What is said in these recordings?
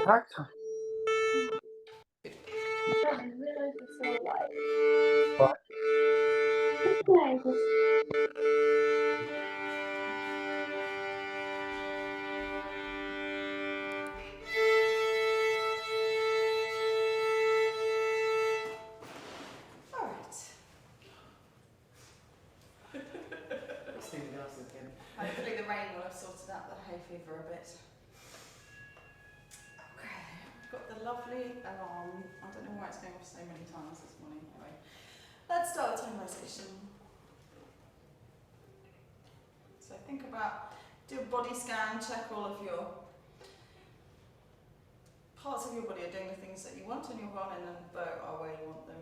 contact. I realized it's so light. What? Hopefully the rain will have sorted out the hay fever a bit. Okay, I've got the lovely alarm. I don't know why it's going off so many times this morning. Anyway, let's start the tonerization. So think about, do a body scan, check all of your parts of your body are doing the things that you want, and your violin and bow are where you want them.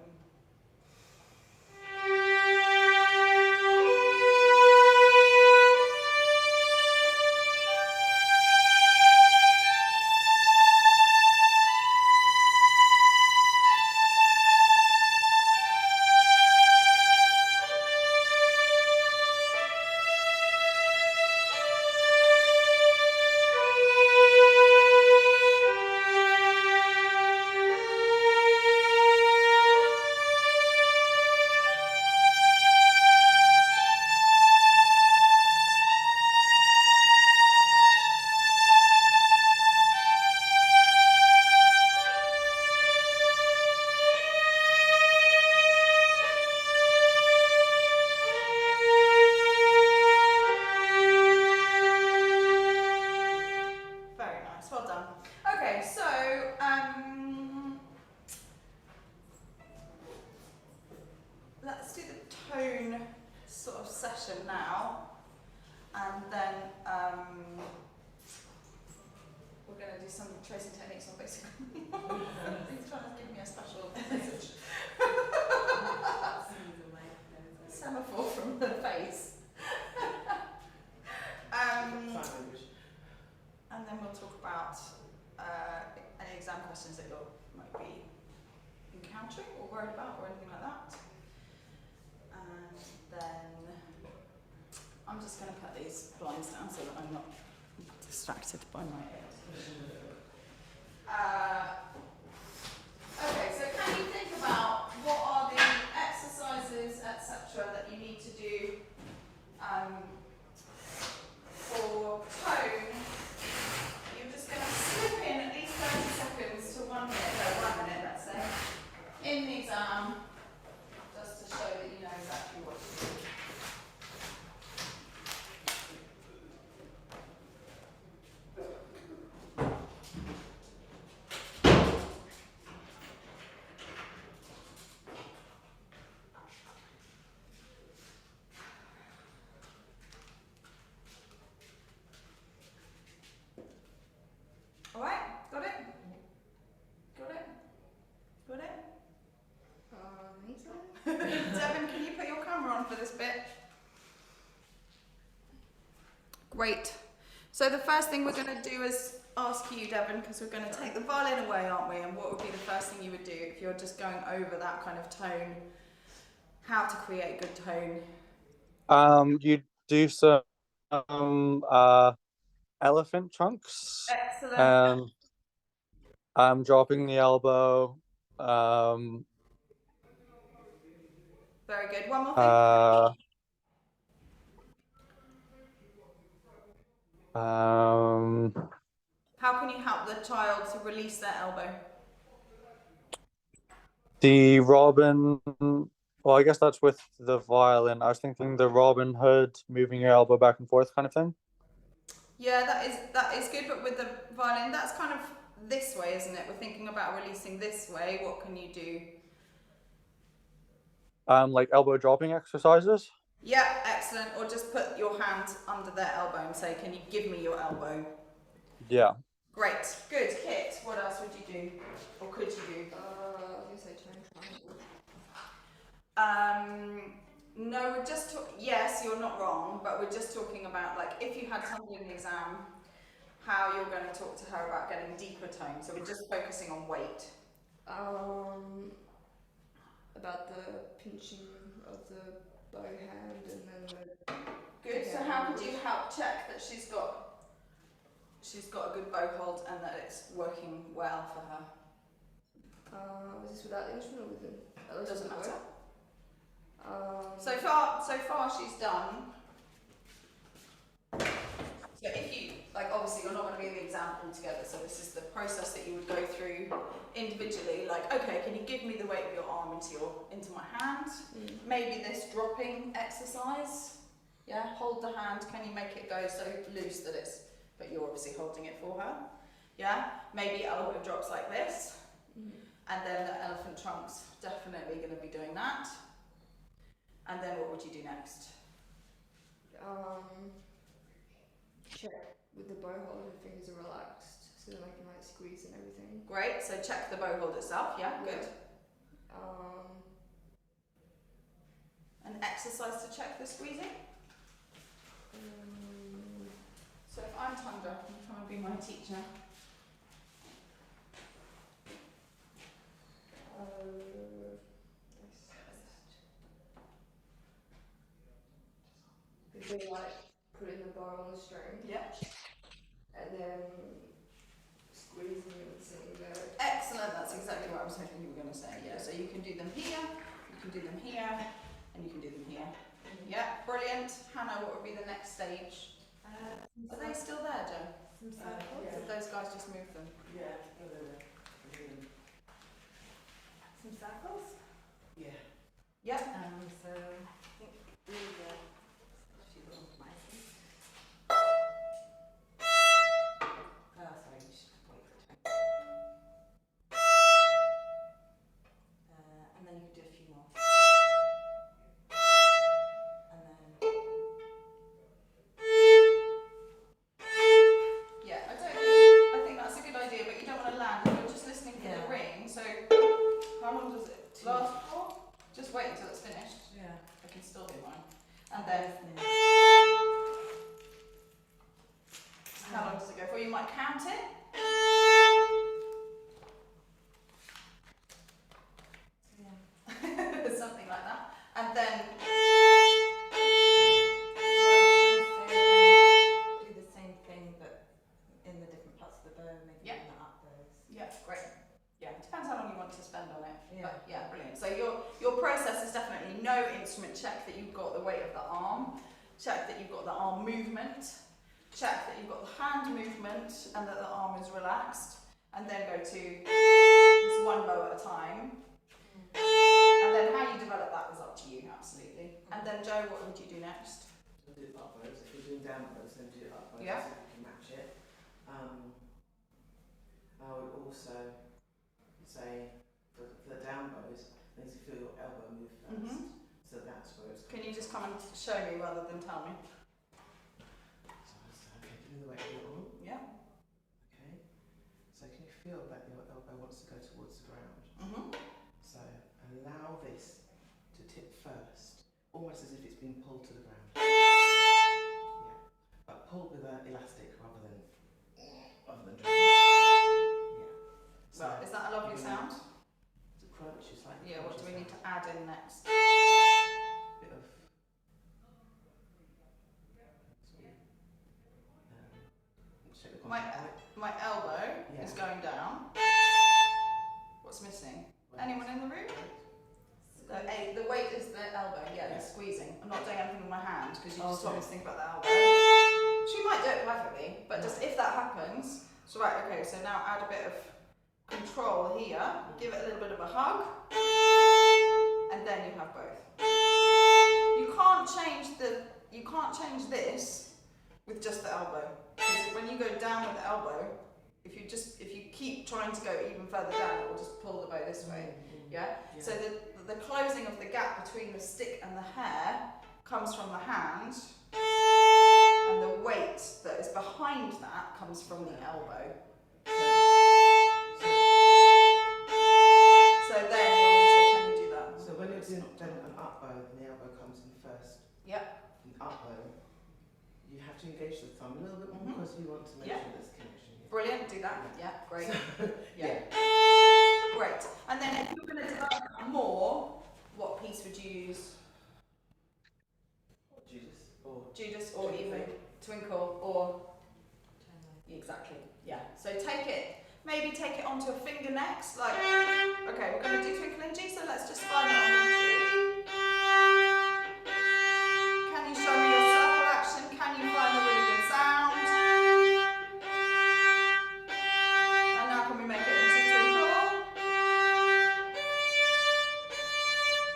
Let's do the tone sort of session now, and then we're going to do some tracing techniques on basically. He's trying to give me a special message. Semaphore from the face. And then we'll talk about any exam questions that you might be encountering or worried about or anything like that. And then I'm just going to put these blinds down so that I'm not distracted by my ears. Okay, so can you think about what are the exercises, etc., that you need to do for tone? You're just going to slip in at least 30 seconds to 1 minute, let's say, in the exam, just to show that you know exactly what to do. Alright, got it? Got it? Got it? I think so. Devin, can you put your camera on for this bit? Great. So the first thing we're going to do is ask you, Devin, because we're going to take the violin away, aren't we? And what would be the first thing you would do if you're just going over that kind of tone? How to create good tone? You do some elephant chunks. Excellent. I'm dropping the elbow. Very good. One more thing. How can you help the child to release their elbow? The Robin, well, I guess that's with the violin. I was thinking the Robin Hood, moving your elbow back and forth kind of thing. Yeah, that is good, but with the violin, that's kind of this way, isn't it? We're thinking about releasing this way. What can you do? Like elbow dropping exercises. Yeah, excellent. Or just put your hand under their elbow and say, can you give me your elbow? Yeah. Great. Good. Kit, what else would you do? Or could you do? I was going to say tone triangle. No, we're just yes, you're not wrong, but we're just talking about, like, if you had somebody in the exam, how you're going to talk to her about getting deeper tone. So we're just focusing on weight. About the pinching of the bow hand and then the... Good, so how could you help check that she's got she's got a good bow hold and that it's working well for her. Is this without the instrument or with them? It doesn't matter. So So far she's done. So if you, like obviously you're not going to be in the exam all together, so this is the process that you would go through individually, like, okay, can you give me the weight of your arm into my hand? Maybe this dropping exercise, yeah, hold the hand, can you make it go so loose that it's, but you're obviously holding it for her, yeah? Maybe elbow drops like this, and then the elephant trunk's definitely going to be doing that. And then what would you do next? check with the bow hold, the fingers are relaxed, so then I can like squeeze and everything. Great, so check the bow hold itself, yeah, good. An exercise to check the squeezing? So if I'm Tundra, can you come and be my teacher? They like putting the bow on the string. Yeah. And then squeezing it and sitting there. Excellent, that's exactly what I was hoping you were going to say. Yeah, so you can do them here, you can do them here, and you can do them here. Yeah, brilliant. Hannah, what would be the next stage? Are they still there, Joe? Some circles. Did those guys just move them? Yeah. Some circles. Yeah. Yeah. So I think these are actually the ones mine. Oh, sorry, you should wait for it. And then you can do a few more. And then. Yeah, I think that's a good idea, but you don't want to land. You're just listening for the ring. So how long does it last for? Just wait until it's finished. Yeah. I can still do mine. And then how long does it go for? You might count it. Something like that. And then do the same thing but in the different parts of the bow, maybe in the up bows. yeah, great. Yeah, it depends how long you want to spend on it. Yeah. But yeah, brilliant. So your process is definitely no instrument, check that you've got the weight of the arm, check that you've got the arm movement, check that you've got the hand movement and that the arm is relaxed, and then go to this one bow at a time. And then how you develop that is up to you, absolutely. And then Joe, what would you do next? We'll do up bows. If you're doing down bows, then do up bows. Yeah. So you can match it. I would also say for the down bows, you need to feel your elbow move first. So that's where it's. Can you just come and show me rather than tell me? So okay, give me the weight of your arm. Yeah. Okay. So can you feel that your elbow wants to go towards the ground? So allow this to tip first, almost as if it's being pulled to the ground. Yeah. But pulled with an elastic rather than dragging. Yeah. So Is that a lovely sound? it's a crunch, it's like Yeah, what do we need to add in next? bit of check the My contact my elbow Yeah. is going down. What's missing? point. Anyone in the room? The weight is the elbow, yeah, the squeezing. I'm not doing anything with my hand because you just told me to think about the elbow. She might do it perfectly, but just if that happens, so right, okay, so now add a bit of control here, give it a little bit of a hug, and then you have both. You can't change this with just the elbow. Because when you go down with the elbow, if you keep trying to go even further down, it will just pull the bow this way. Yeah? So the closing of the gap between the stick and the hair comes from the hand, and the weight that is behind that comes from the elbow. So then can you do that? So when you're doing an up bow, the elbow comes in first. Yep. An up bow, you have to engage the thumb a little bit more because you want to make sure there's connection here. Brilliant, do that. Yeah, great. Yeah. Great. And then if you're going to develop that more, what piece would you use? Judas or Judas or even Twinkle or Exactly, yeah. So maybe take it onto a finger next, like, okay, we're going to do Twinkle in G, so let's just find it on the G. Can you show me your circle action? Can you find the really good sound? And now can we make it into Twinkle?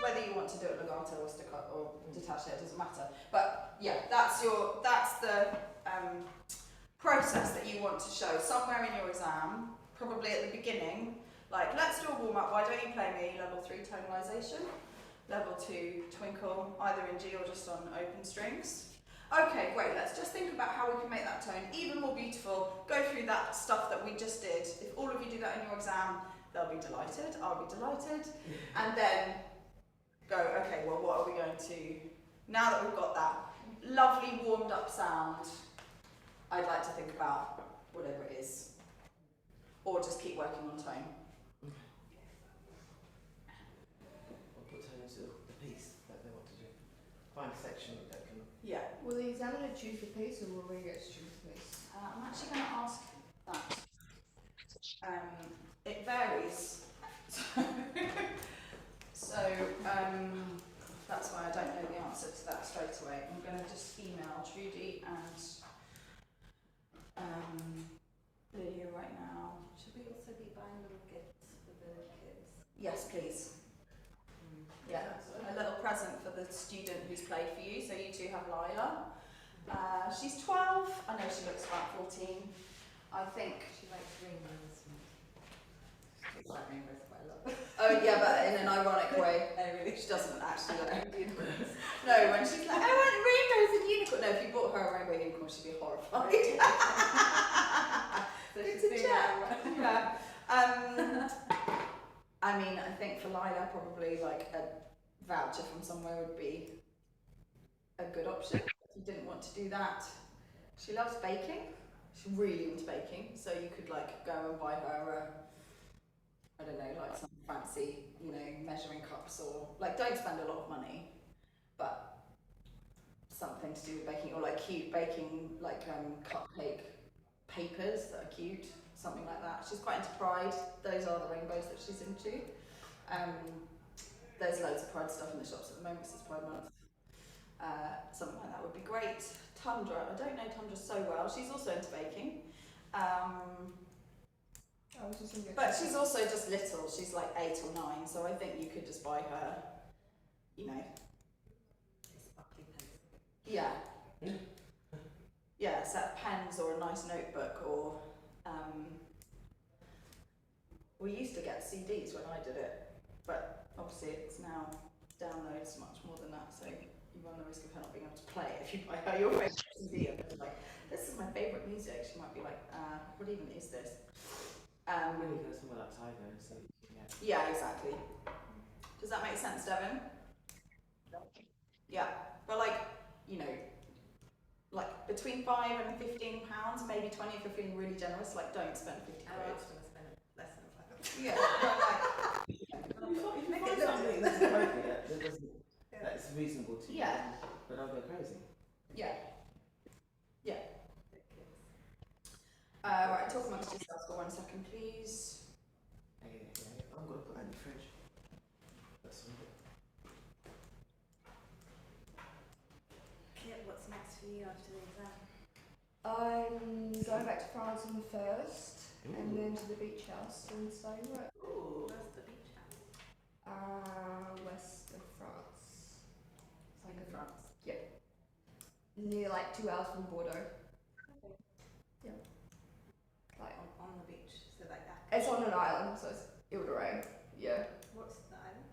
Whether you want to do it legato or staccato or detached, it doesn't matter. But yeah, that's the process that you want to show somewhere in your exam, probably at the beginning. Like, let's do a warm up. Why don't you play me level 3 tonalisation, level 2 twinkle, either in G or just on open strings. Okay, great. Let's just think about how we can make that tone even more beautiful. Go through that stuff that we just did. If all of you do that in your exam, they'll be delighted. I'll be delighted. And then go, okay, well, what are we going to, now that we've got that lovely warmed up sound, I'd like to think about whatever it is, or just keep working on tone. Or put tone into the piece that they want to do. Find a section that can. Yeah. Will the examiner choose the piece or will we get to choose the piece? I'm actually going to ask that. It varies. So that's why I don't know the answer to that straight away. I'm going to just email Trudy and Lydia right now. Should we also be buying little gifts for the kids? Yes, please. Yeah, a little present for the student who's played for you. So you two have Lila. She's 12. I know she looks about 14. I think. She likes rainbows. She likes rainbows quite a lot. Oh yeah, but in an ironic way. Oh really? She doesn't actually like unicorns. No, when she's like, I want rainbows and unicorns. No, if you bought her a rainbow unicorn, she'd be horrified. So Good she's to doing check. that. Yeah. I mean, I think for Lila, probably like a voucher from somewhere would be a good option. If you didn't want to do that, she loves baking. She's really into baking, so you could like go and buy her I don't know, like some fancy, you know, measuring cups, or like don't spend a lot of money, but something to do with baking, or like cute baking, like cupcake papers that are cute, something like that. She's quite into Pride. Those are the rainbows that she's into. There's loads of Pride stuff in the shops at the moment, 'cause it's Pride month. Something like that would be great. Tundra, I don't know Tundra so well. She's also into baking. But she's also just little. She's like 8 or 9, so I think you could just buy her, you know. Sparkly pencil. Yeah. Yeah, a set of pens or a nice notebook, or we used to get CDs when I did it, but obviously it's now downloads much more than that, so you run the risk of her not being able to play it if you buy her your favourite CD and then like, this is my favourite music. She might be like, what even is this? Really go somewhere like Tiger and see. Yeah, exactly. Does that make sense, Devin? Yeah, but like, you know, like between £5 and £15, maybe 20 if you're feeling really generous. Like, don't spend 50 I quid. was going to spend less than £5. Yeah, but like, If you find something that's appropriate, that's reasonable to you, Yeah. but don't go crazy. yeah. Right, talk amongst yourselves for 1 second, please. Yeah. I'm going to put that in the fridge. That's all. Yeah, what's next for you after the exam? I'm going back to France on the 1st and then to the beach house in Spain. Ooh. Where's the beach house? West of France. In France. Near like 2 hours from Bordeaux. Like On the beach, so like that. it's on an island, so it's Ile de Ré. Yeah. What's the island?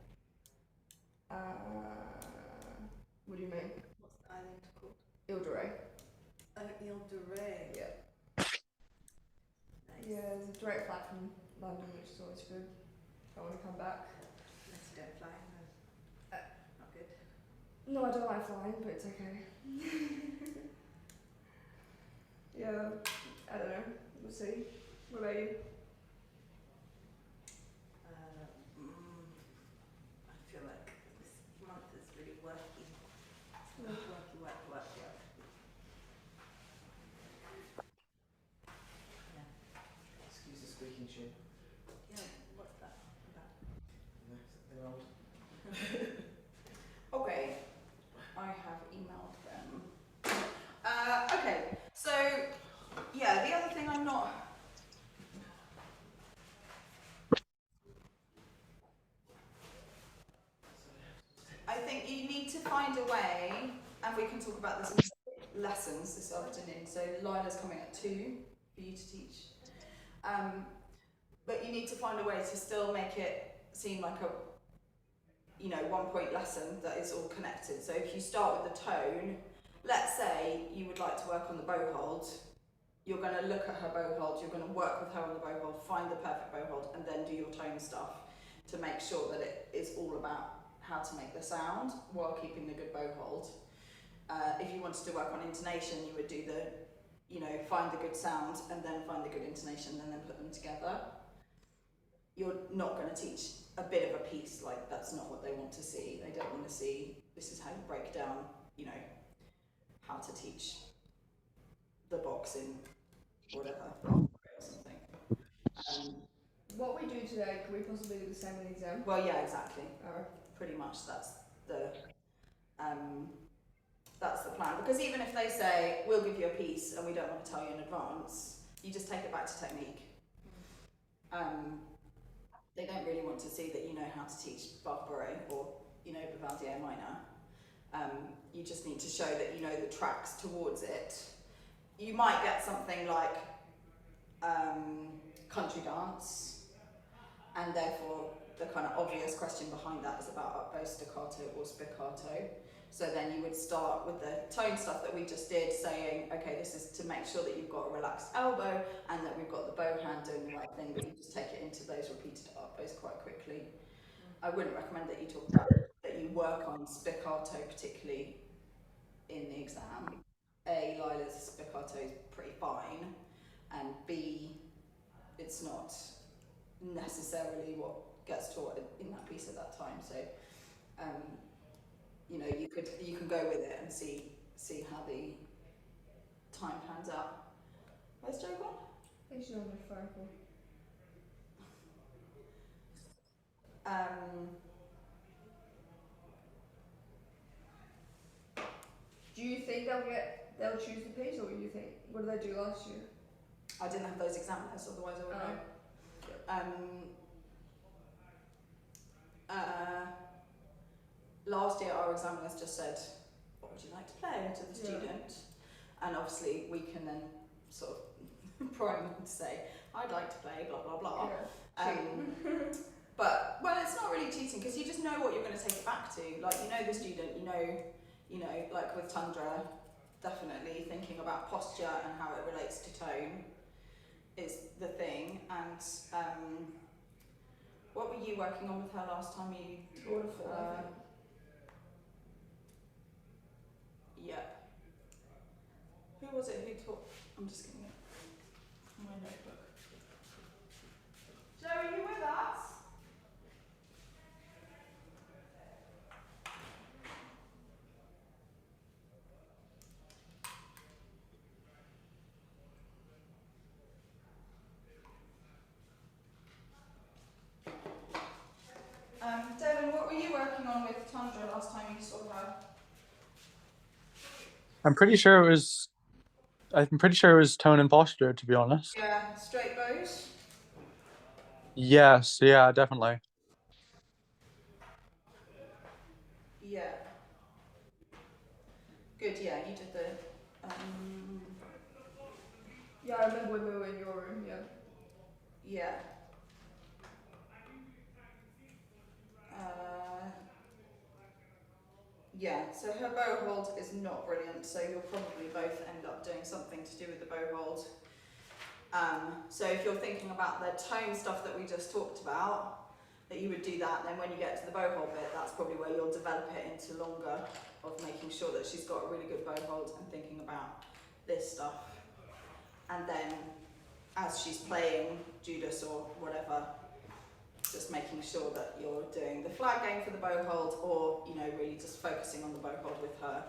What do you mean? What's the island called? Ile de Ré. Ile de Ré. Yeah. Nice. Yeah, there's a direct flight from London, which is always good. If I want to come back. Unless you don't fly, no. Not good. No, I don't like flying, but it's okay. Yeah, I don't know. We'll see. What about you? I feel like this month is really worky. Worky. tune. Yeah, what's that about? No, they're old. Okay, I have emailed them. Okay, so yeah, the other thing I'm not. I think you need to find a way, and we can talk about this in lessons this afternoon. So Lila's coming at 2 for you to teach. But you need to find a way to still make it seem like a, 1-point lesson that is all connected. So if you start with the tone, let's say you would like to work on the bow hold, you're going to look at her bow hold, you're going to work with her on the bow hold, find the perfect bow hold, and then do your tone stuff to make sure that it is all about how to make the sound while keeping the good bow hold. If you wanted to work on intonation, you would do the, find the good sound and then find the good intonation and then put them together. You're not going to teach a bit of a piece, like that's not what they want to see. They don't want to see, this is how you break down, how to teach the box in whatever, or something. What we do today, can we possibly do the same in the exam? Well, yeah, exactly. Oh. Pretty much that's the plan. Because even if they say, we'll give you a piece and we don't want to tell you in advance, you just take it back to technique. They don't really want to see that you know how to teach Barbaro or, Vivaldi A minor. You just need to show that you know the tracks towards it. You might get something like country dance, and therefore the kind of obvious question behind that is about up bow staccato or spiccato. So then you would start with the tone stuff that we just did, saying, okay, this is to make sure that you've got a relaxed elbow and that we've got the bow hand doing the right thing, but you just take it into those repeated up bows quite quickly. I wouldn't recommend that you talk about that you work on spiccato particularly in the exam. A, Lila's spiccato is pretty fine, and B, it's not necessarily what gets taught in that piece at that time. So you can go with it and see how the time pans out. Where's Joe gone? I think she's on the phone call. Do you think they'll choose the piece, or do you think, what did they do last year? I didn't have those examiners, otherwise I would know. Last year our examiners just said, what would you like to play to the student? And obviously we can then sort of prime them to say, I'd like to play blah blah blah. Yeah. But well, it's not really cheating because you just know what you're going to take it back to. Like you know the student, you know, like with Tundra, definitely thinking about posture and how it relates to tone is the thing. And what were you working on with her last time you taught her? Yep. Who was it who taught? I'm just getting it in my notebook. Joe, are you with us? Devin, what were you working on with Tundra last time you saw her? I'm pretty sure it was tone and posture, to be honest. Yeah, straight bows. Yes, yeah, definitely. Yeah. Good, yeah, you did the Yeah, I remember when we were in your room, yeah. yeah. Yeah, so her bow hold is not brilliant, so you'll probably both end up doing something to do with the bow hold. So if you're thinking about the tone stuff that we just talked about, that you would do that, and then when you get to the bow hold bit, that's probably where you'll develop it into longer of making sure that she's got a really good bow hold and thinking about this stuff. And then as she's playing Judas or whatever, just making sure that you're doing the flag game for the bow hold, or really just focusing on the bow hold with her,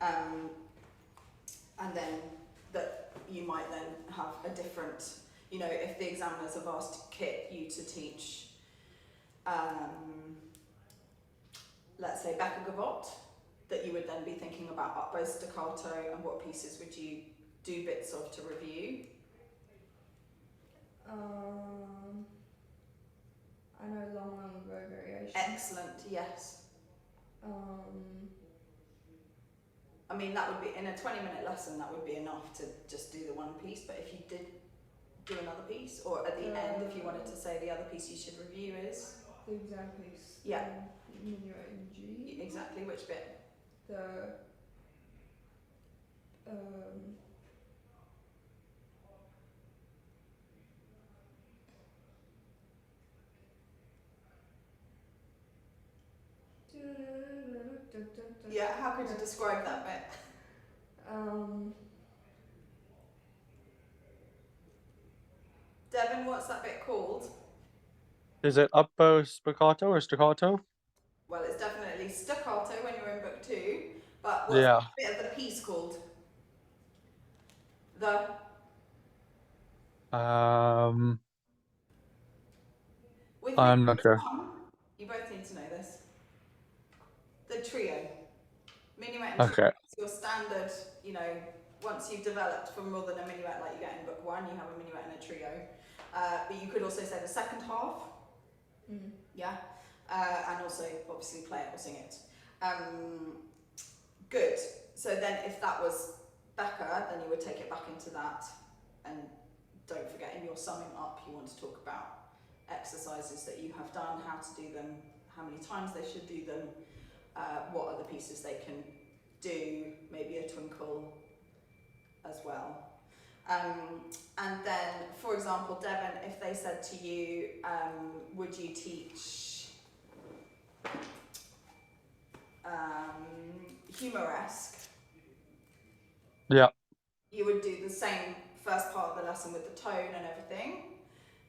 and then that you might then have a different you know, if the examiners have asked Kit you to teach, let's say Becca Gavotte, that you would then be thinking about up-bow, staccato, and what pieces would you do bits of to review? I know long bow variation. Excellent, yes. I mean, that would be, in a 20-minute lesson, that would be enough to just do the one piece, but if you did do another piece, or at the end, if you wanted to say the other piece you should review is? The exam piece. Yeah. Minuet in G. Exactly, which bit? The Yeah, how could you describe that bit? Devin, what's that bit called? Is it up-bow, spiccato, or staccato? Well, it's definitely staccato when you're in book 2, but what's Yeah. the bit of the piece called? The with I'm not sure. you both need to know this. The trio. Minuet and Okay. trio. It's your standard, you know, once you've developed for more than a minuet like you get in book 1, you have a minuet and a trio. But you could also say the second half. Yeah. And also obviously play it or sing it. Good. So then if that was Becca, then you would take it back into that, and don't forget in your summing up you want to talk about exercises that you have done, how to do them, how many times they should do them, what other pieces they can do, maybe a twinkle as well. And then, for example, Devon, if they said to you, would you teach humoresque? Yeah. You would do the same first part of the lesson with the tone and everything,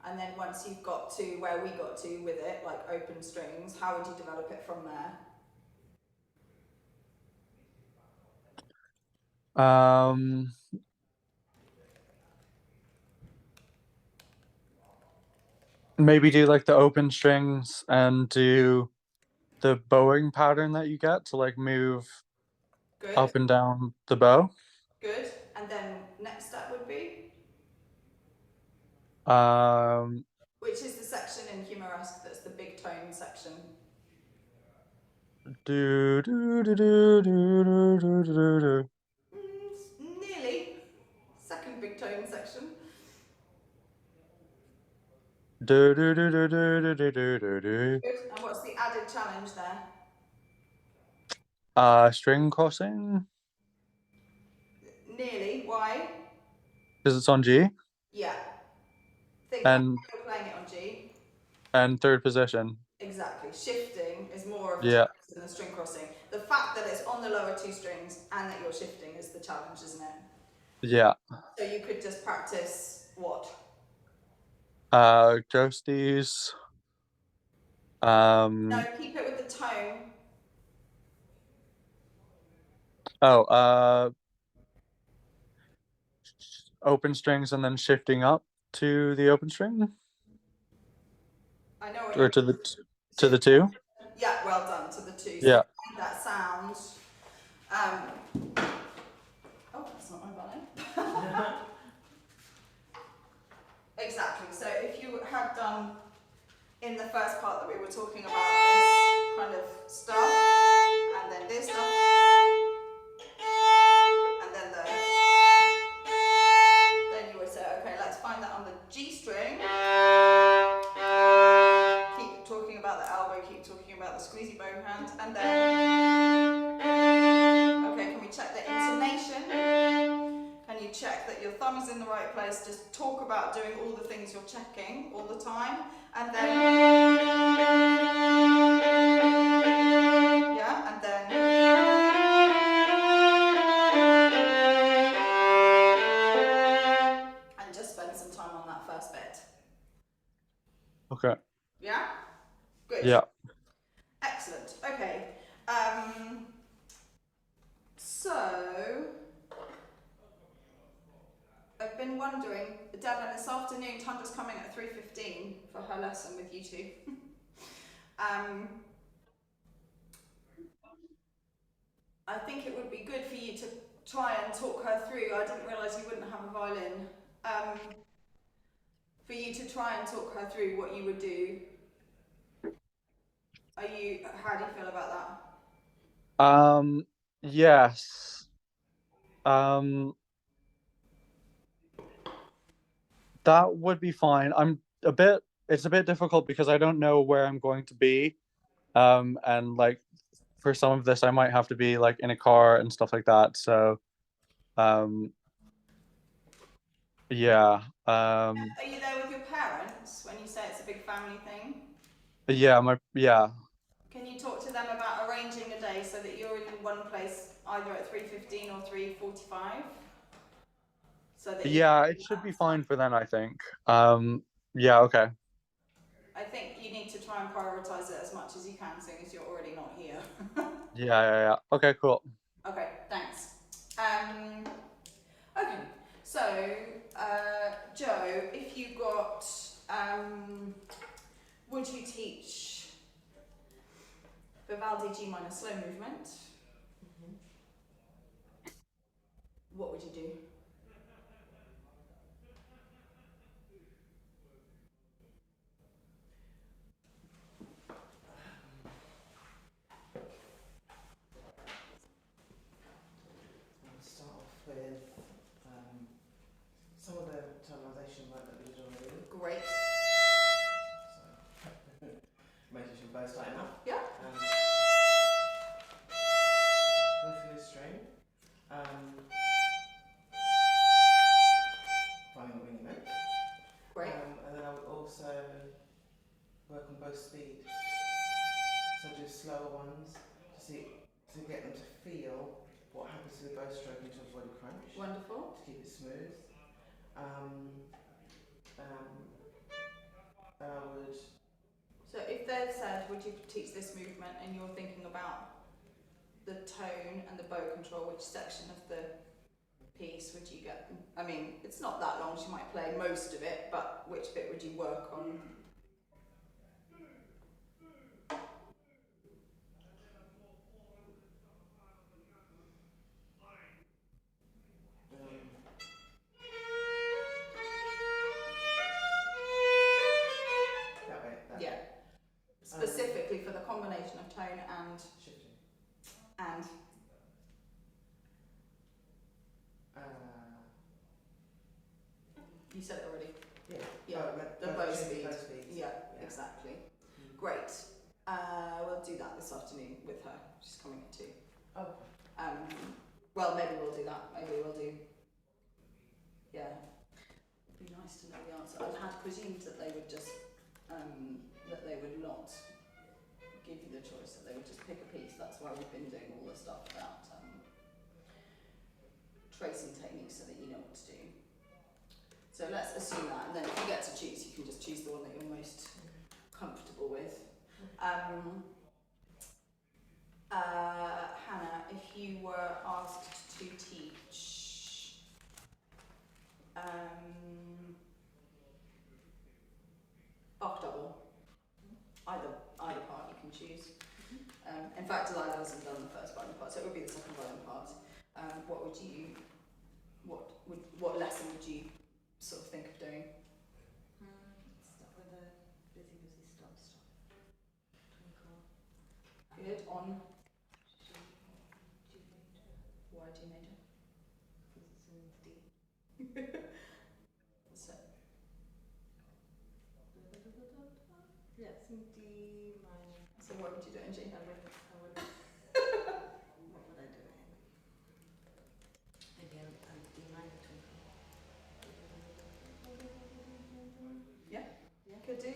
and then once you've got to where we got to with it, like open strings, how would you develop it from there? Maybe do like the open strings and do the bowing pattern that you get to like move Good. up and down the bow. Good. And then next step would be? Which is the section in humoresque that's the big tone section? Do do do do do do do do do. Nearly. Second big tone section. Do do do do do do do do do do. Good. And what's the added challenge there? String crossing. Nearly. Why? Because it's on G. Yeah. Think and you're playing it on G. And third position. Exactly. Shifting is more of a Yeah. than the string crossing. The fact that it's on the lower two strings and that you're shifting is the challenge, isn't it? Yeah. So you could just practice what? Ghosties. No, keep it with the tone. Open strings and then shifting up to the open string. I know what or to the two. Yeah, well done, to the two. So Yeah. that sound. Oh, that's not my violin. Exactly. So if you had done in the first part that we were talking about this kind of stuff, and then this stuff, and then then you would say, okay, let's find that on the G string. Keep talking about the elbow, keep talking about the squeezy bow hand, and then, okay, can we check the intonation? Can you check that your thumb is in the right place? Just talk about doing all the things you're checking all the time, and then, yeah, and then, and just spend some time on that first bit. Okay. Yeah? Good. Yeah. Excellent. Okay. So I've been wondering wondering, Devon, this afternoon, Tundra's coming at 3:15 for her lesson with you two. I think it would be good for you to try and talk her through. I didn't realise you wouldn't have a violin. For you to try and talk her through what you would do. How do you feel about that? Yes. That would be fine. It's a bit difficult because I don't know where I'm going to be. And like for some of this I might have to be like in a car and stuff like that. So yeah. Are you there with your parents when you say it's a big family thing? Yeah. Can you talk to them about arranging a day so that you're in one place either at 3:15 or 3:45? So that it should be fine for then, I think. Yeah, okay. I think you need to try and prioritise it as much as you can, seeing as you're already not here. Yeah. Okay, cool. Okay, thanks. Okay, so Joe, if you got, would you teach Vivaldi G minor slow movement? What would you do? I'll start off with some of the tonalisation work that we did already. Great. So, making sure bows tight enough. Yeah. Going through the string. Finding a ringing note. Great. And then I would also work on both speed. So do slower ones to get them to feel what happens to the bow stroke into a body crunch. Wonderful. To keep it smooth. I would. So if they've said, would you teach this movement, and you're thinking about the tone and the bow control, which section of the piece would you get? I mean, it's not that long, she might play most of it, but which bit would you work on? Yeah. Specifically for the combination of tone and Shifting. And you said it already. Yeah. The bow speed. Speeds. Yeah, exactly. Great. We'll do that this afternoon with her. She's coming at 2. Oh. Well, maybe we'll do that. Maybe we'll do. Yeah. It'd be nice to know the answer. I've had presumed that they would just that they would not give you the choice, that they would just pick a piece. That's why we've been doing all the stuff about tracing techniques so that you know what to do. So let's assume that, and then if you get to choose, you can just choose the one that you're most comfortable with. Hannah, if you were asked to teach octable, either part you can choose. In fact, Delilah hasn't done the first violin part, so it would be the second violin part. What lesson would you sort of think of doing? Start with a busy stop. Twinkle. Good. On G major. why G major? Because it's in D. So Yeah, it's in D minor. so what would you do in G? What would I do it in? Maybe I'm D minor twinkle. Could do.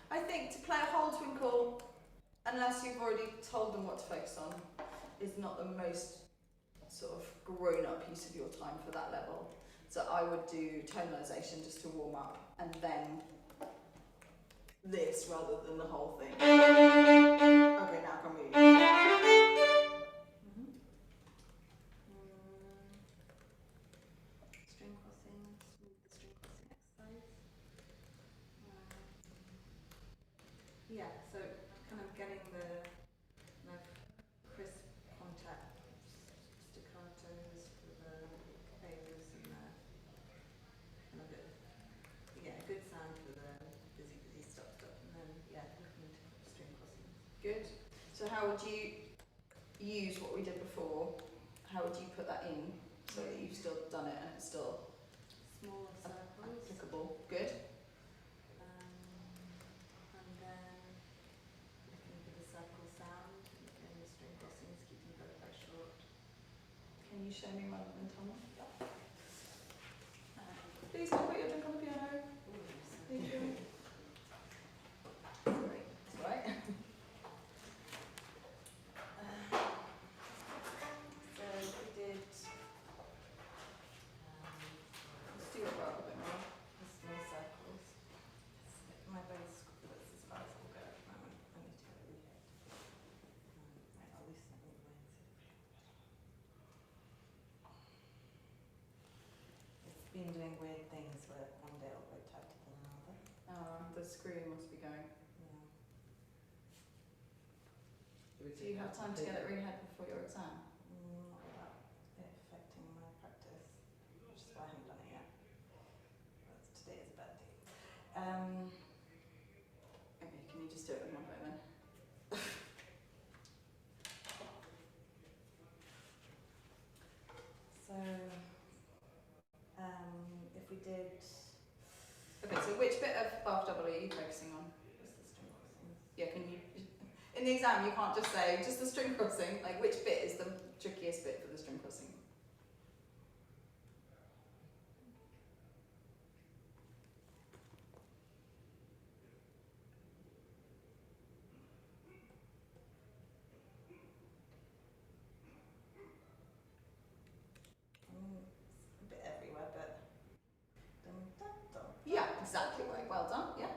I think to play a whole twinkle, unless you've already told them what to focus on, is not the most sort of grown-up use of your time for that level. So I would do tonalisation just to warm up, and then this rather than the whole thing. Okay, now can we? String crossing, smooth the So how would you use what we did before? How would you put that in so that you've still done it and it's still Smaller circles. applicable? Good. And then looking for the circle sound, looking the string crossings, keeping both very short. Can you show me rather than tell me? Please don't put your drink on the piano. Thank you. Sorry. That's all right. So we did Let's do it right a bit more. the small circles. My bow's that's as far as I'll go at the moment. I need to go rehead. Right, I'll loosen it all the way and see. It's been doing weird things where one day it'll go tighter than another. The screen must be going. Yeah. Do you have time to get it rehead before your exam? Not without it affecting my practice, which is why I haven't done it yet. Today is a bad day. Okay, can you just do it in one go then? So, if we did, Okay, so which bit of bar double are you focusing on? what's the string crossings? Yeah, can you, in the exam you can't just say just the string crossing, like which bit is the trickiest bit for the string crossing? It's a bit everywhere, but dum, dum, dum. Yeah, exactly right, well done, yeah.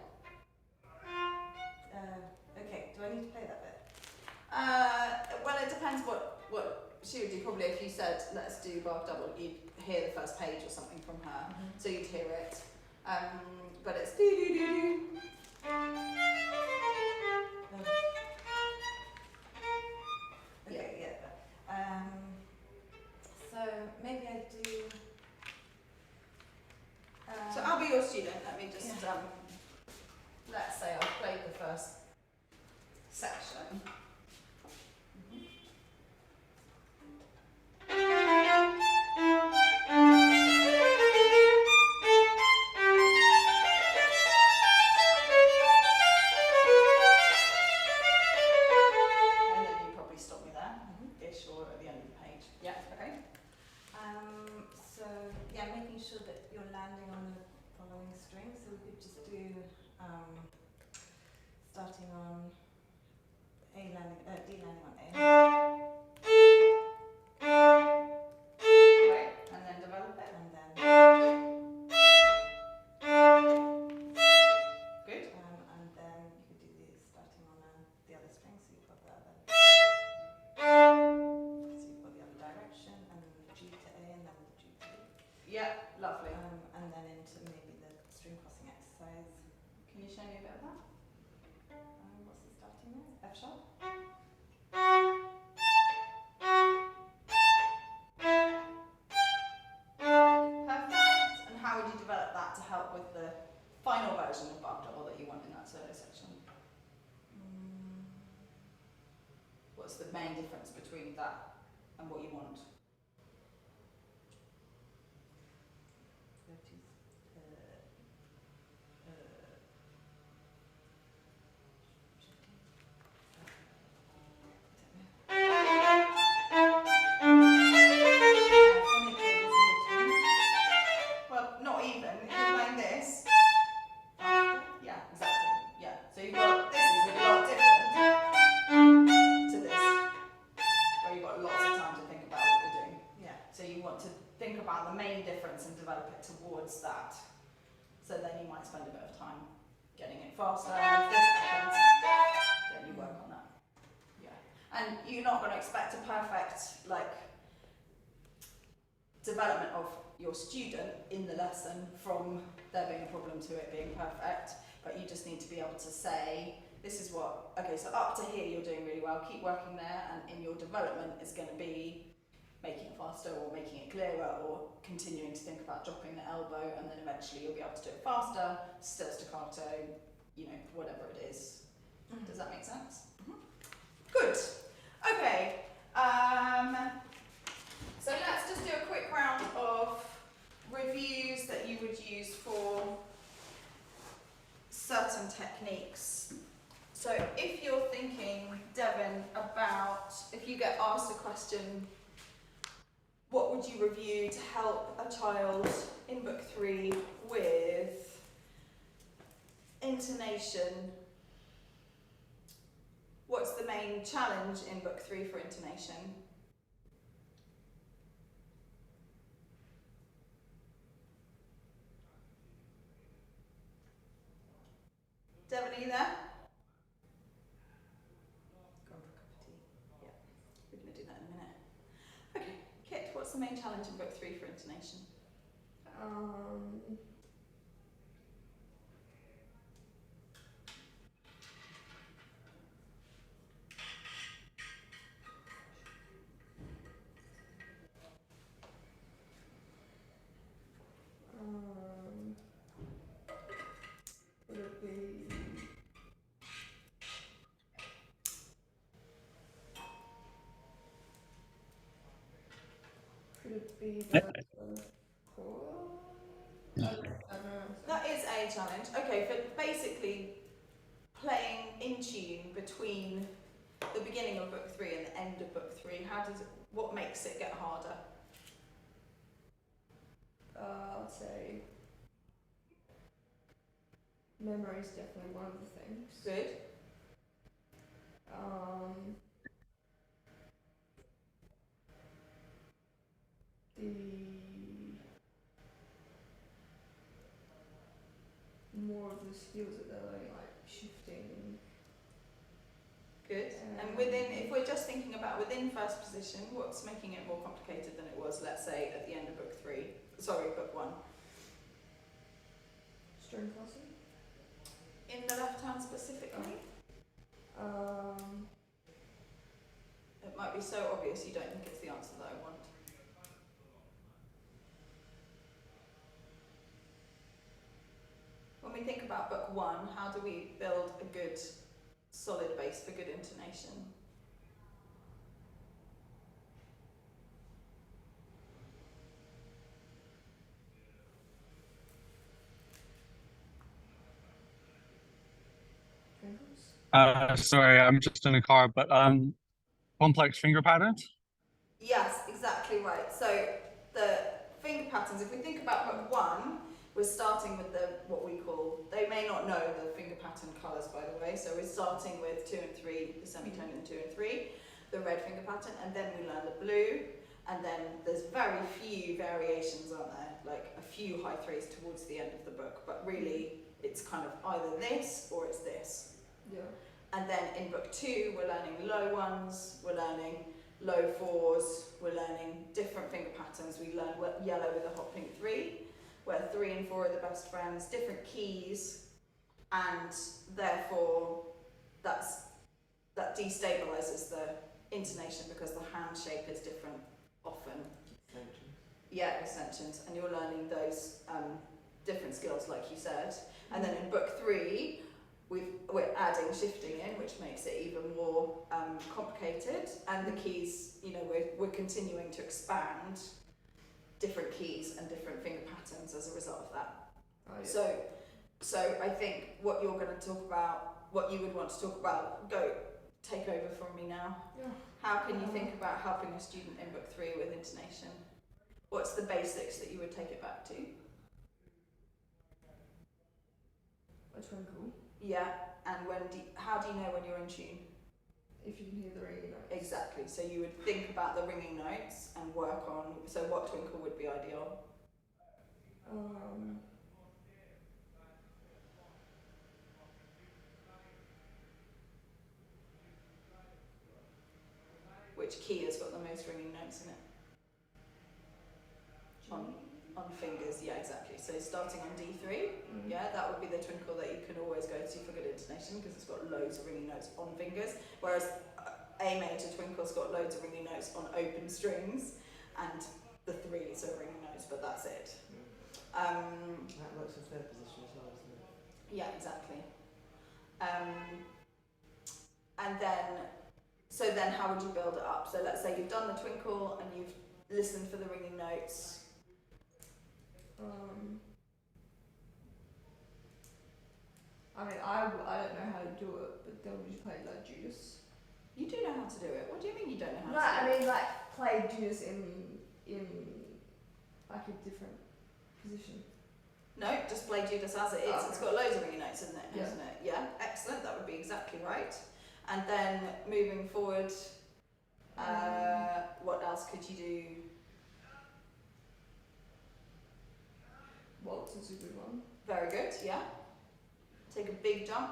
Okay, do I need to play that bit? Well it depends what she would do. Probably if you said let's do bar double, you'd hear the first page or something from her, so you'd hear it. But it's do do do do. Okay, yeah. So maybe I do. So I'll be your student. Let me just Yeah. let's say I've played the first section. And then you probably stop me there, ish, or at the end of the page. Yeah. Okay. So yeah, making sure that you're landing on the following string. So we could just do starting on A landing, D landing on A. Right. And then develop it. And then Good. and then you could do the starting on the other string. So you've got the other. So you've got the other direction, and then the G to A, and then the G to B. Yeah. Lovely. And then into maybe the string crossing exercise. Can you show me a bit of that? What's the starting note? F sharp. Perfect. And how would you develop that to help with the final version of bar double that you want in that solo section? What's the main difference between that and what you want? Well, not even. If you're playing this, yeah, exactly. Yeah. So you've got this is a lot different to this, where you've got lots of time to think about what you're doing. Yeah. So you want to think about the main difference and develop it towards that. So then you might spend a bit of time getting it faster. And if this happens, then you work on that. Yeah. And you're not going to expect a perfect development of your student in the lesson from there being a problem to it being perfect, but you just need to be able to say, this is what, okay, so up to here you're doing really well, keep working there, and in your development is going to be making it faster or making it clearer or continuing to think about dropping the elbow, and then eventually you'll be able to do it faster, still staccato, you know, whatever it is. Does that make sense? Good. Okay. So let's just do a quick round of reviews that you would use for certain techniques. So if you're thinking, Devon, about if you get asked a question, what would you review to help a child in book 3 with intonation? What's the main challenge in book 3 for intonation? Devon, are you there? Go on for a cup of tea. Yeah, we're going to do that in a minute. Okay, Kit, what's the main challenge in book 3 for intonation? Would it be the chord? I don't know. That is a challenge. Okay, for basically playing in tune between the beginning of book 3 and the end of book 3, what makes it get harder? I'd say memory is definitely one of the things. Good. The more of the skills that they're learning, like shifting. Good. And within, if we're just thinking about within first position, what's making it more complicated than it was, let's say, at the end of book 3? Sorry, book 1. String crossing. In the left hand specifically? It might be so obvious you don't think it's the answer that I want. When we think about book 1, how do we build a good, solid base for good intonation? Sorry, I'm just in a car, but complex finger patterns. Yes, exactly right. So the finger patterns, if we think about book 1, we're starting with what we call, they may not know the finger pattern colours, by the way, so we're starting with 2 and 3, the semitone in 2 and 3, the red finger pattern, and then we learn the blue, and then there's very few variations, aren't there? Like a few high 3s towards the end of the book, but really it's kind of either this or it's this. Yeah. And then in book 2, we're learning low 1s, we're learning low 4s, we're learning different finger patterns. We learn yellow with a hot pink 3, where 3 and 4 are the best friends, different keys, and therefore that destabilises the intonation because the hand shape is different often. Extensions. Yeah, extensions, and you're learning those different skills, like you said. And then in book 3, we're adding shifting in, which makes it even more complicated. And the keys, you know, we're continuing to expand different keys and different finger patterns as a result of that. Oh, yeah. So I think what you're going to talk about, what you would want to talk about, take over from me now. Yeah. How can you think about helping a student in book 3 with intonation? What's the basics that you would take it back to? A twinkle. Yeah, and how do you know when you're in tune? If you can hear the ringing notes. Exactly, so you would think about the ringing notes and work on, so what twinkle would be ideal? Which key has got the most ringing notes in it? On fingers, yeah, exactly. So starting on D3, yeah, that would be the twinkle that you can always go to for good intonation because it's got loads of ringing notes on fingers, whereas A major twinkle's got loads of ringing notes on open strings, and the 3s are ringing notes, but that's it. That works in third position as well, doesn't it? Yeah, exactly. And then So then how would you build it up? So let's say you've done the twinkle and you've listened for the ringing notes. I mean, I don't know how to do it, but then would you play like Judas? You do know how to do it. What do you mean you don't know how No, to do I it? mean like play Judas in like a different position. No, just play Judas as it is. Oh, It's okay. got loads of ringing notes, isn't it? Yeah. Hasn't it? Yeah, excellent. That would be exactly right. And then moving forward, what else could you do? Waltz is a good one. Very good, yeah. Take a big jump.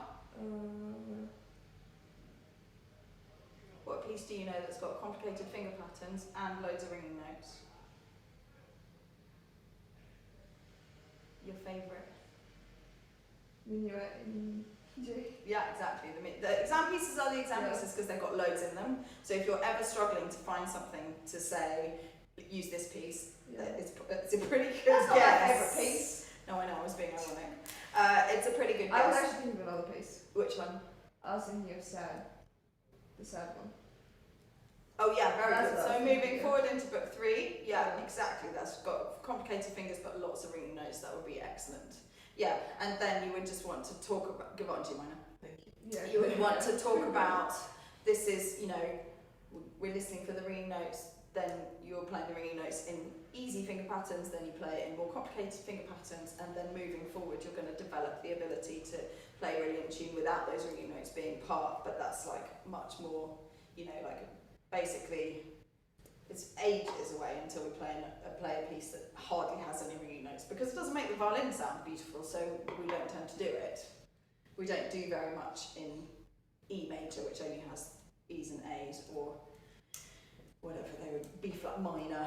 What piece do you know that's got complicated finger patterns and loads of ringing notes? Your favourite? Minuet in G. Yeah, exactly. The exam pieces are the exam pieces because they've got loads in them. So if you're ever struggling to find something to say, use this piece, it's a pretty good That's not guess. my favourite piece. No, I know, I was being ironic. It's a pretty good I was guess. actually thinking of another piece. Which one? I was thinking of sad. The sad one. Oh yeah, very That's good. what I So was moving thinking, forward into book 3, yeah, Yeah. exactly. That's got complicated fingers but lots of ringing notes. That would be excellent. Yeah, and then you would just want to talk about. Give on to you, Minor. Thank you. Yeah. You would want to talk about. This is, you know, we're listening for the ringing notes. Then you're playing the ringing notes in easy finger patterns. Then you play it in more complicated finger patterns. And then moving forward, you're going to develop the ability to play really in tune without those ringing notes being part. But that's like much more, you know, like basically. It's ages away until we play a piece that hardly has any ringing notes because it doesn't make the violin sound beautiful, so we don't tend to do it. We don't do very much in E major, which only has E's and A's, or whatever they would, B flat minor.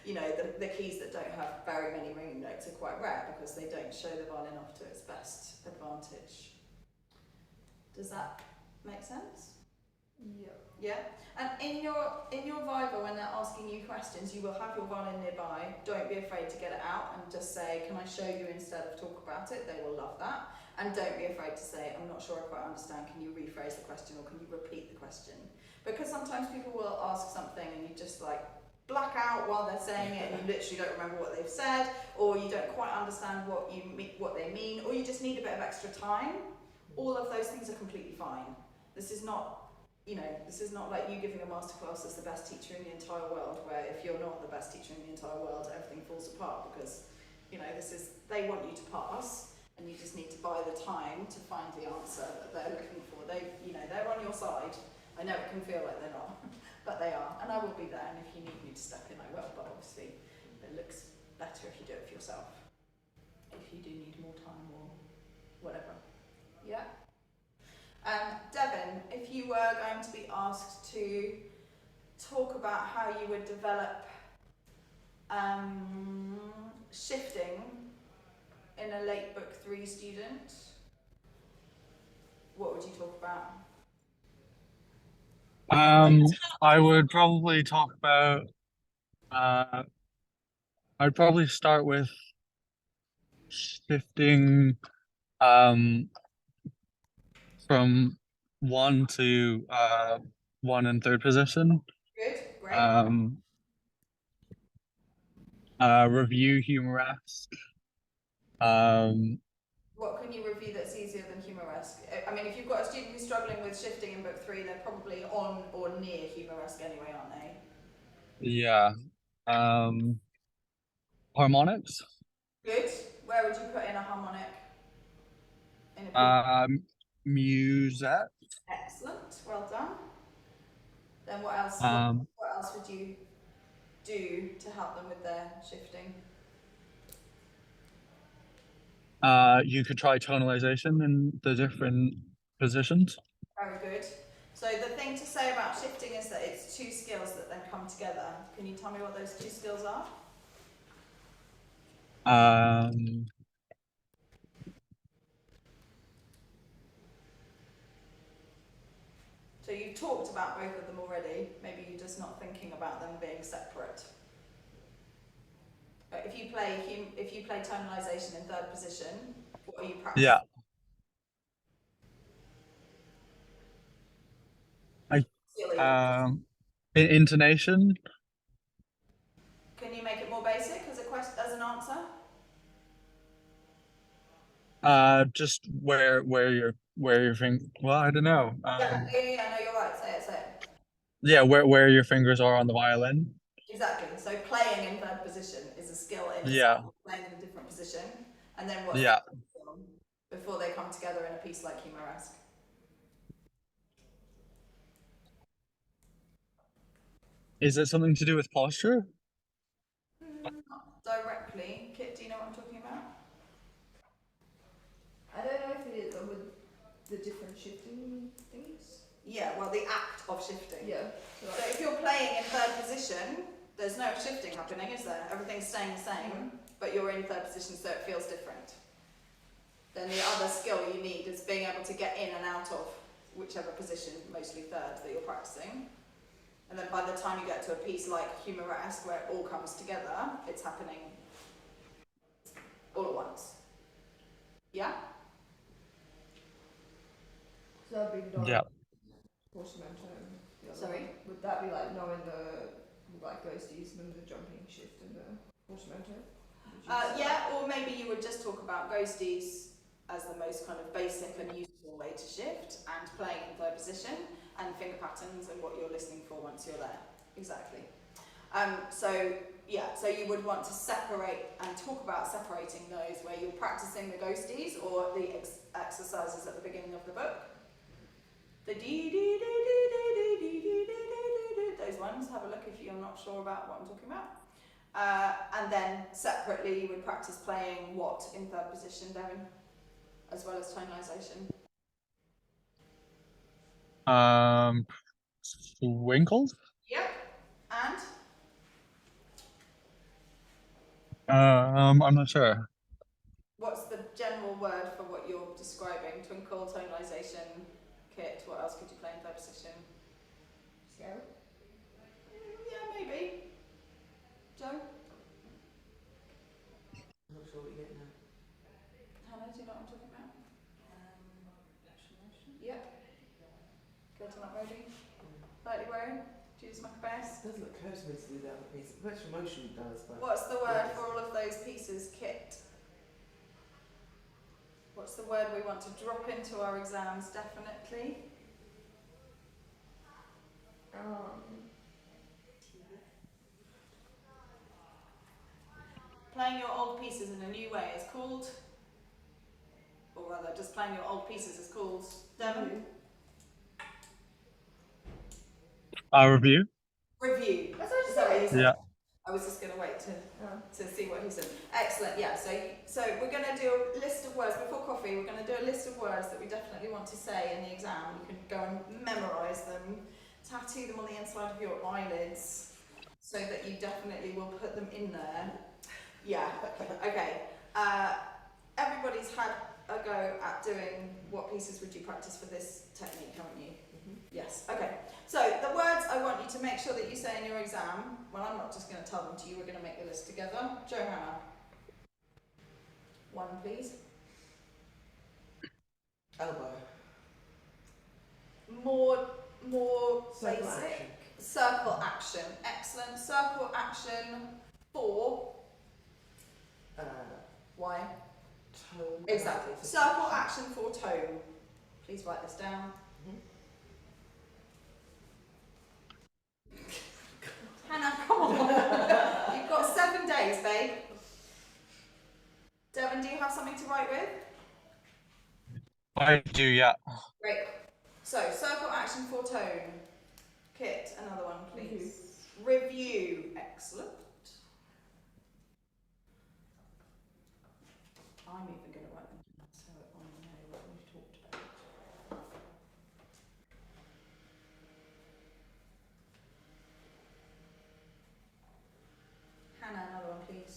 You know, the keys that don't have very many ringing notes are quite rare because they don't show the violin off to its best advantage. Does that make sense? Yeah. Yeah, and in your Viva, when they're asking you questions, you will have your violin nearby. Don't be afraid to get it out and just say, "Can I show you?" instead of talk about it. They will love that. And don't be afraid to say, "I'm not sure I quite understand. Can you rephrase the question or can you repeat the question?" Because sometimes people will ask something and you just like black out while they're saying it, and you literally don't remember what they've said, or you don't quite understand what they mean, or you just need a bit of extra time. All of those things are completely fine. This is not. You know, this is not like you giving a masterclass as the best teacher in the entire world, where if you're not the best teacher in the entire world, everything falls apart because, you know, they want you to pass and you just need to buy the time to find the answer that they're looking for. They're on your side. I know it can feel like they're not, but they are. And I will be there, and if you need me to step in, I will, but obviously it looks better if you do it for yourself. If you do need more time or whatever. Yeah? Devin, if you were going to be asked to talk about how you would develop shifting in a late book 3 student, what would you talk about? I would probably talk about. I'd probably start with shifting from 1 to 1 and 3rd position. Good, great. Review humoresque. What can you review that's easier than humoresque? I mean, if you've got a student who's struggling with shifting in book 3, they're probably on or near humoresque anyway, aren't they? Yeah. Harmonics. Good. Where would you put in a harmonic? In a Musette. Excellent, well done. Then what else? What else would you do to help them with their shifting? You could try tonalization in the different positions. Very good. So the thing to say about shifting is that it's 2 skills that then come together. Can you tell me what those 2 skills are? So you've talked about both of them already. Maybe you're just not thinking about them being separate. But if you play tonalization in 3rd position, what are you practicing? Yeah. I Silly. Intonation. Can you make it more basic as as an answer? Just where your finger. Well, I don't know. Yeah, no, you're right. Say it, say it. Yeah, where your fingers are on the violin. Exactly. So playing in third position is a skill in Yeah. itself, playing in a different position. And then what's Yeah. the skill before they come together in a piece like Humoresque? Is it something to do with posture? Not directly. Kit, do you know what I'm talking about? I don't know if it is with the different shifting things. Yeah, well, the act of shifting. Yeah. So if you're playing in third position, there's no shifting happening, is there? Everything's staying the same, but you're in third position, so it feels different. Then the other skill you need is being able to get in and out of whichever position, mostly third, that you're practicing. And then by the time you get to a piece like Humoresque, where it all comes together, it's happening all at once. Yeah? So that'd be knowing Yeah. portamento. Sorry? Would that be like knowing the like ghosties and the jumping shift and the portamento? Yeah, or maybe you would just talk about ghosties as the most kind of basic and useful way to shift, and playing in third position, and finger patterns and what you're listening for once you're there. Exactly. So you would want to separate and talk about separating those where you're practicing the ghosties or the exercises at the beginning of the book. The dee dee dee dee dee dee dee dee, those ones. Have a look if you're not sure about what I'm talking about. And then separately you would practice playing what in third position, Devin, as well as tonalisation. Winkles. Yep. And I'm not sure. what's the general word for what you're describing? Twinkle, tonalisation, Kit. What else could you play in third position? Scale? Yeah, maybe. Joe? I'm not sure what you get now. Hannah, do you know what I'm talking about? Yep. Good, not ready. Lightly wearing. Do you just make a best? It doesn't occur to me to do the other piece. Virtual motion does, but What's the word for all of those pieces, Kit? What's the word we want to drop into our exams, definitely? Playing your old pieces in a new way is called, or rather, just playing your old pieces is called, Devon? Review. Review. That's what I Is that what you said? Yeah. I was just going to wait to see what he said. Excellent, yeah. So we're going to do a list of words before coffee. We're going to do a list of words that we definitely want to say in the exam. You can go and memorise them, tattoo them on the inside of your eyelids, so that you definitely will put them in there. Yeah. Okay. Everybody's had a go at doing what pieces would you practice for this technique, haven't you? Yes, okay. So the words I want you to make sure that you say in your exam, well, I'm not just going to tell them to you, we're going to make the list together. Johanna. One, please. elbow. More Circle basic. action. Circle action. Excellent. Circle action for why? Tone. Exactly. Circle action for tone. Please write this down. Hannah, come on. You've got 7 days, babe. Devon, do you have something to write with? I do, yeah. Great. So, circle action for tone. Kit, another one, please. Review. Excellent. I'm even going to write them down so I know what we've talked about. Hannah, another one, please.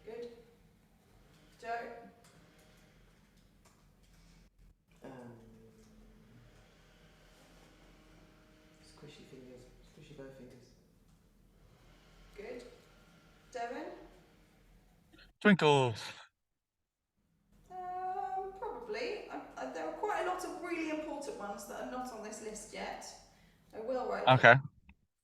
Good. Joe? Squishy fingers. Squishy bow fingers. Good. Devon? Twinkle. Probably. There are quite a lot of this list yet. I will write Okay. them.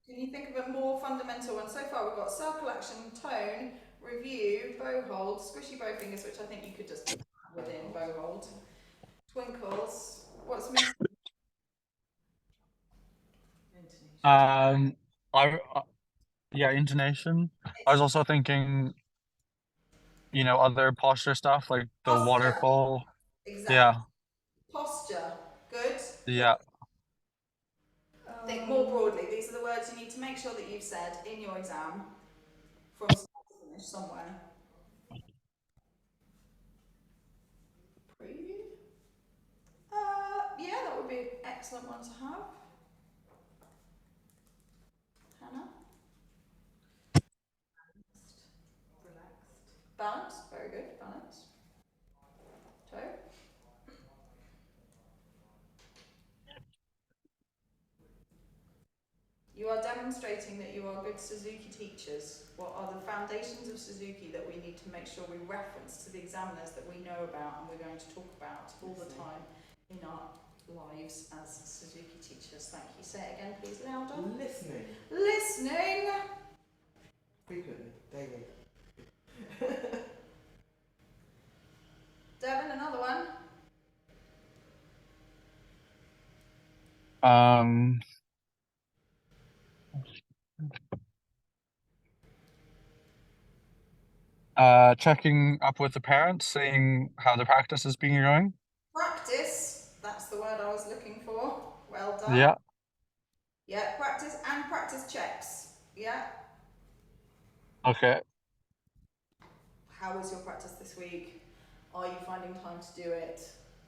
Can you think of a more fundamental one? So far we've got circle action, tone, review, bow hold, squishy bow fingers, which I think you could just put within bow hold, twinkles. What's missing? Intonation. Yeah, intonation. I was also thinking, other posture stuff like the Posture. waterfall. Exactly. Yeah, Posture. Good. yeah. Think more broadly. These are the words you need to make sure that you've said in your exam from start to finish somewhere. Preview? Yeah, that would be an excellent one to have. Hannah? Relaxed. Balance. Very good. Balance. Toe? You are demonstrating that you are good Suzuki teachers. What are the foundations of Suzuki that we need to make sure we reference to the examiners that we know about and we're going to talk about all the time in our lives as Suzuki teachers? Thank you. Say it again, please, louder. Listening. Listening. Frequently, daily. Devon, another one. Um, checking up with the parents, seeing how the practice is being going. Practice. That's the word I was looking for. Well done. Yeah. Yeah, practice and practice checks. Yeah. Okay. How was your practice this week? Are you finding time to do it?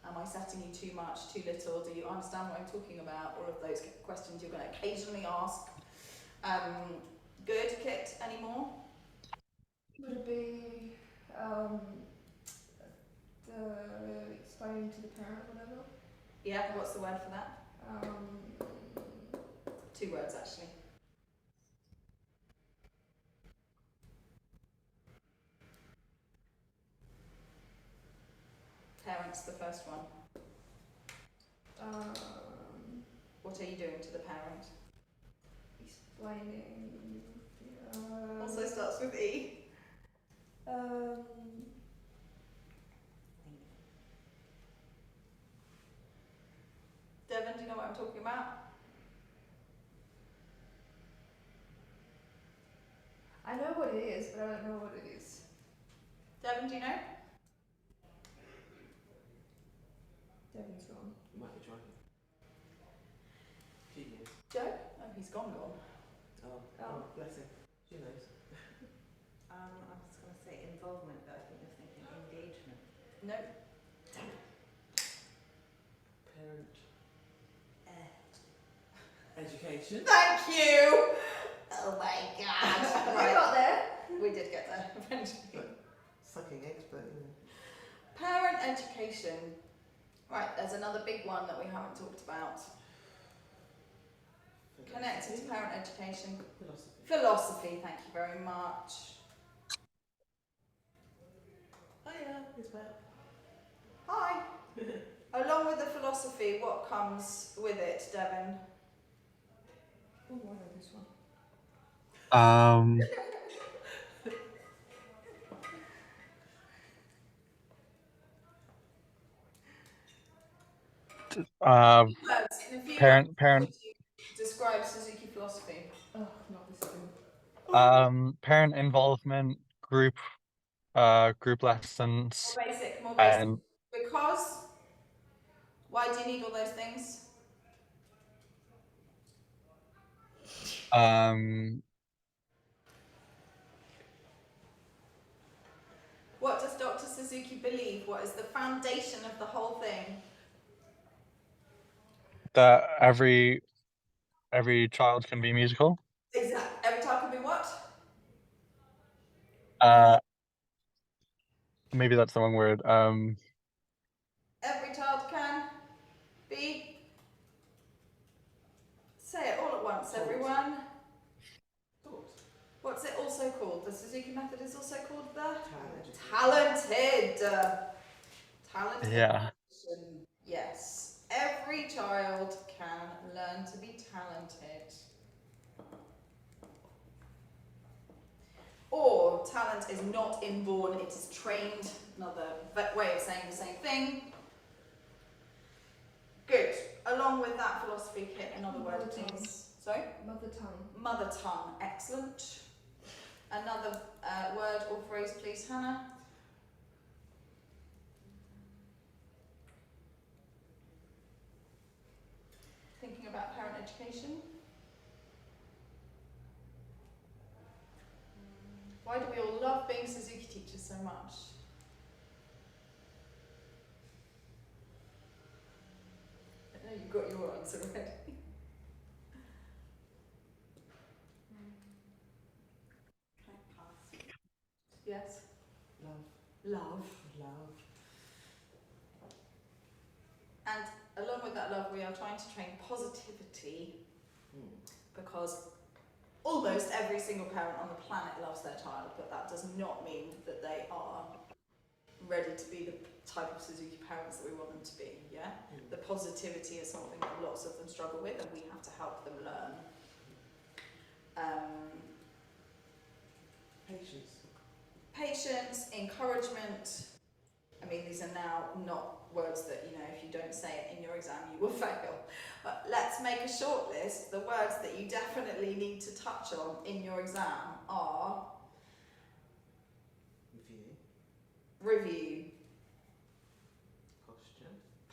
Am I setting you too much, too little? Do you understand what I'm talking about? All of those questions you're going to occasionally ask. Good. Kit, any more? Would it be the explaining to the parent, whatever? Yeah, what's the word for that? 2 words actually. Parents, the first one. What are you doing to the parent? Explaining. Also starts with E. Devon, do you know what I'm talking about? I know what it is, but I don't know what it is. Devon, do you know? Devon's gone. You might be trying. She is. Joe? Oh, he's gone. Oh, bless him. She knows. I was going to say involvement, but I think you're thinking engagement. No. Parent. Education. Thank you! Oh my god. I Right, got there. we did get there eventually. Sucking expert, Parent education. Right, there's another big one that we haven't talked about. Connected to parent education. Philosophy. Philosophy, thank you very much. Oh yeah, it's bad. Hi. Along with the philosophy, what comes with it, Devon? Oh, I know this one. Words, in a few Parent, words, parent, would you describe Suzuki philosophy? Oh, not this one. parent involvement, group lessons, More basic, more basic. and Because? Why do you need all those things? What does Dr. Suzuki believe? What is the foundation of the whole thing? that every child can be musical. Exactly. Every child can be what? Maybe that's the wrong word. Every child can be. Say it all at once, everyone. Thought. What's it also called? The Suzuki method is also called the Talented. talented. Talented. Yeah. Yes. Every every child can learn to be talented. Or talent is not inborn, it is trained. Another way of saying the same thing. Good. Along with that philosophy, hit another word, Mother tongue. please. Sorry? Mother tongue. Mother tongue. Excellent. Another word or phrase, please, Hannah. Thinking about parent education. Why do we all love being Suzuki teachers so much? I know you've got your answer already. Can I pass? Yes. Love. Love. Love. And along with that love, we are trying to train positivity because almost every single parent on the planet loves their child, but that does not mean that they are ready to be the type of Suzuki parents that we want them to be, yeah? The positivity is something that lots of them struggle with and we have to help them learn. Patience, encouragement. I mean, these are now not words that, you know, if you don't say it in your exam, you will fail. But let's make a short list. The words that you definitely need to touch on in your exam are review,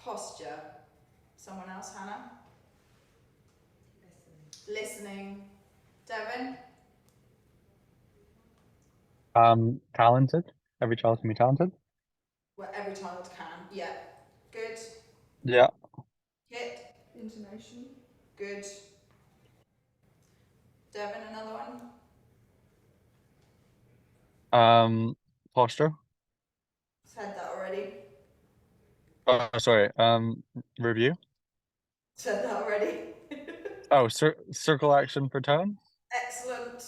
posture. Someone else, Hannah? Listening. Devin? Talented. Every child can be talented. Well, every child can. Yeah. Good. Yeah. Kit? Intonation. Good. Devin, another one? Posture. Said that already. Oh, sorry. Review. Said that already. Oh, circle action for tone. Excellent.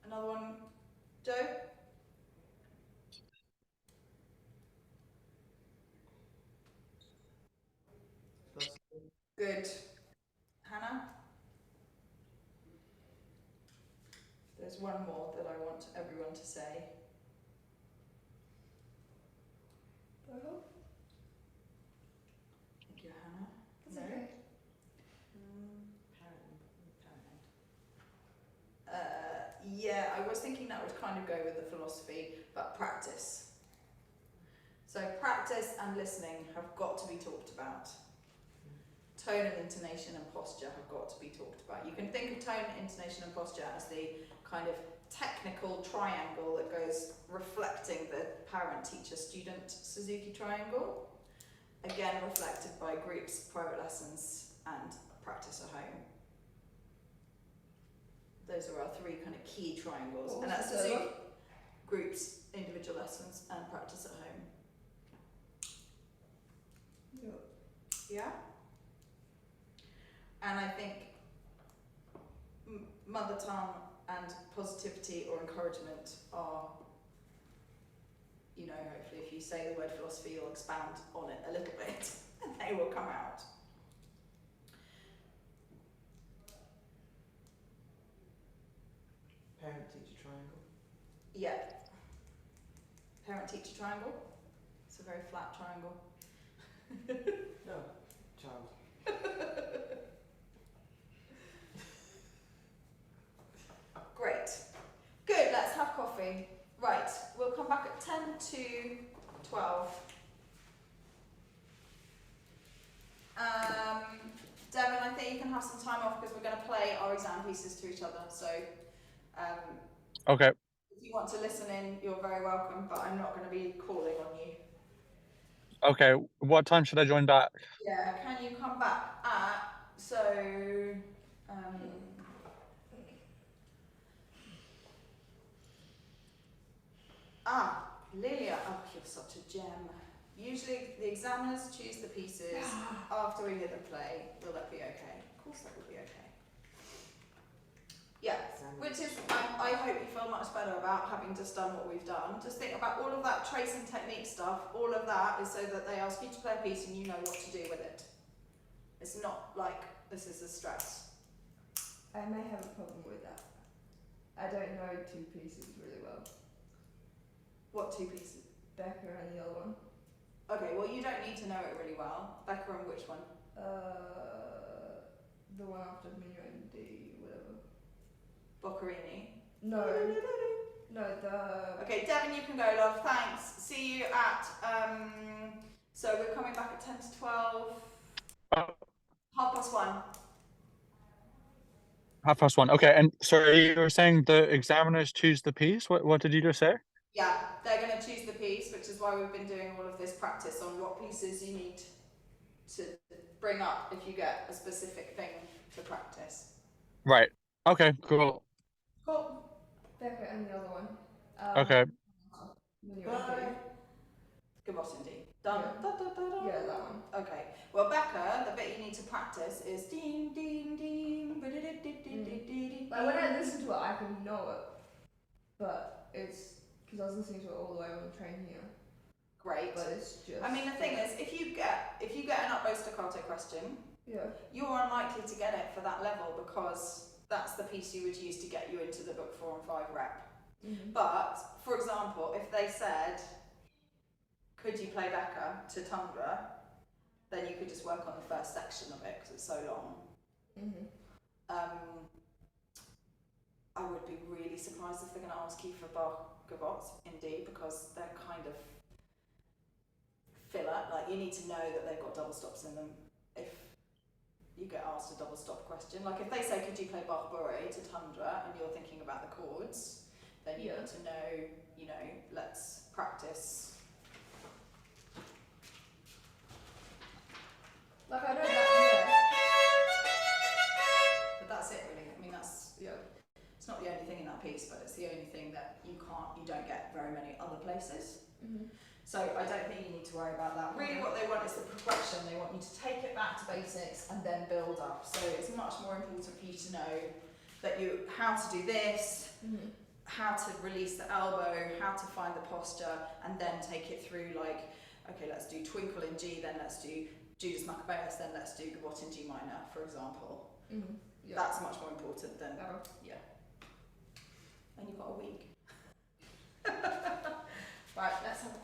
Another one. Joe? Good. Hannah? There's one more that I want everyone to say. Thank you, Hannah. That's No? okay. Yeah, I was thinking that would kind of go with the philosophy, but practice. So practice and listening have got to be talked about. Tone and intonation and posture have got to be talked about. You can think of tone, intonation and posture as the kind of technical triangle that goes reflecting the parent, teacher, student Suzuki triangle. Again, reflected by groups, private lessons and practice at home. Those are our three kind of key triangles. What And was that's the third Suzuki one? groups, individual lessons and practice at home. Yeah? And I think mother tongue and positivity or encouragement are, you know, hopefully if you say the word philosophy, you'll expand on it a little bit and they will come out. Parent-teacher triangle. Yeah. Parent-teacher triangle. It's a very flat triangle. No, child. Great. Good, let's have coffee. Right, we'll come back at 10 to 12. Devin, I think you can have some time off because we're going to play our exam pieces to each other. So Okay. if you want to listen in, you're very welcome, but I'm not going to be calling on you. Okay. What time should I join back? Yeah, can you come back at, so, Lilia, oh, you're such a gem. Usually the examiners choose the pieces after we hear them play. Will that be okay? Of course that will be okay. Yeah, which is, I hope you feel much better better about having just done what we've done. Just think about all of that tracing technique stuff. All of that is so that they ask you to play a piece and you know what to do with it. It's not like this is a stress. I may have a problem with that. I don't know two pieces really well. What two pieces? Becker and the other one. Okay, well you don't need to know it really well. Becker and which one? The one after Minuet and D, whatever. Boccherini. No. No, the... Okay, Devin, you can go, love. Thanks. See you at, so we're coming back at 10 to 12. 1:30. 1:30. Okay, and sorry, you were saying the examiners choose the piece? What did you just say? Yeah, they're going to choose the piece, which is why we've been doing all of this practice on what pieces you need to bring up if you get a specific thing to practice. Right. Okay, cool. Cool. Becker and the other one. Okay. Minuet and D. Gavotte D. Done. Yeah. Da, da, da, da. Yeah, that one. Okay. Well, Becker, the bit you need to practice is ding, ding, ding. Like when I listen to it, I can know it. But it's because I was listening to it all the way on the train here. Great. But it's just. I mean, the thing is, if you get an up bow staccato question, Yeah. you're unlikely to get it for that level because that's the piece you would use to get you into the book 4 and 5 rep. Mm-hmm. But, for example, if they said, could you play Becker to Tundra, then you could just work on the first section of it because it's so long. Mm-hmm. I would be really surprised if they're going to ask you for Bach Gavotte in D because they're kind of filler. Like, you need to know that they've got double stops in them if you get asked a double stop question. Like, if they say, could you play Bach Bourrée to Tundra, and you're thinking about the chords, then you need to know, let's practice. Like I know that, yeah. But that's it, really. I mean, it's not the only thing in that piece, but it's the only thing that you don't get very many other places. Mm-hmm. So I don't think you need to worry about that. Really what they want is the progression. They want you to take it back to basics and then build up. So it's much more important for you to know that how to do this, how to release the elbow, how to find the posture, and then take it through like, okay, let's do Twinkle in G, then let's do Judas Maccabeus, then let's do Gavotte in G minor, for example. Mm-hmm. Yeah. That's much more important than, Yeah. and you've got a week. Right, let's have a